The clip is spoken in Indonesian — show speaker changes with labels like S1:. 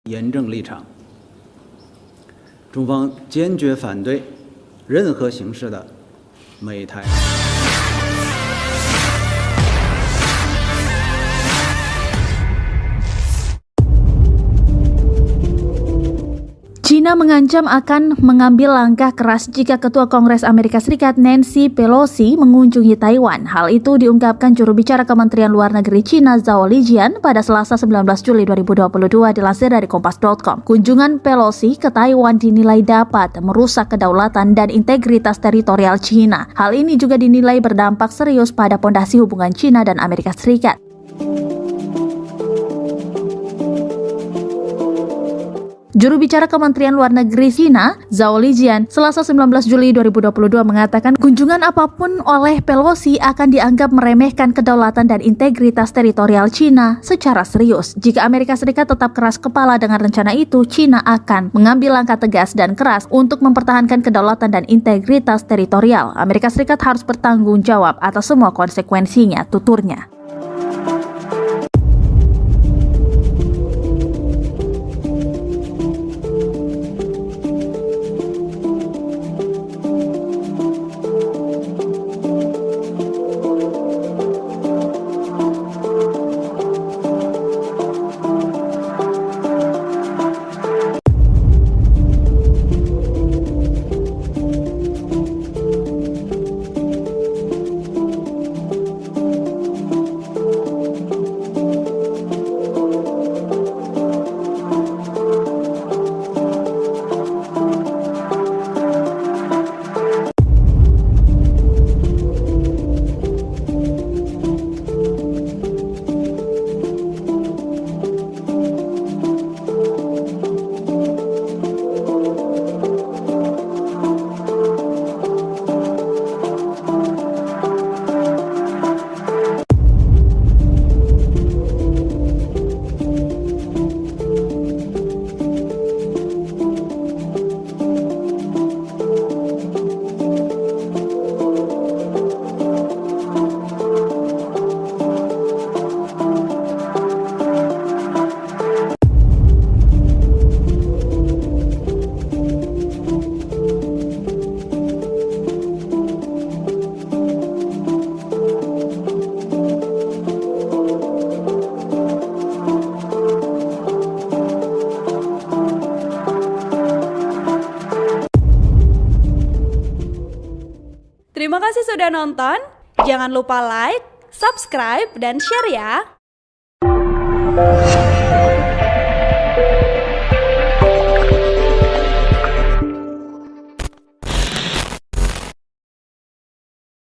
S1: 严正立场，中方坚决反对任何形式的美台。
S2: China mengancam akan mengambil langkah keras jika Ketua Kongres Amerika Serikat Nancy Pelosi mengunjungi Taiwan. Hal itu diungkapkan juru bicara Kementerian Luar Negeri China Zhao Lijian pada Selasa 19 Juli 2022 dilansir dari Kompas.com. Kunjungan Pelosi ke Taiwan dinilai dapat merusak kedaulatan dan integritas teritorial China. Hal ini juga dinilai berdampak serius pada pondasi hubungan China dan Amerika Serikat. Juru bicara Kementerian Luar Negeri China, Zhao Lijian, Selasa 19 Juli 2022 mengatakan kunjungan apapun oleh Pelosi akan dianggap meremehkan kedaulatan dan integritas teritorial China secara serius. Jika Amerika Serikat tetap keras kepala dengan rencana itu, China akan mengambil langkah tegas dan keras untuk mempertahankan kedaulatan dan integritas teritorial. Amerika Serikat harus bertanggung jawab atas semua konsekuensinya, tuturnya.
S3: Terima kasih sudah nonton. Jangan lupa like, subscribe, dan share ya.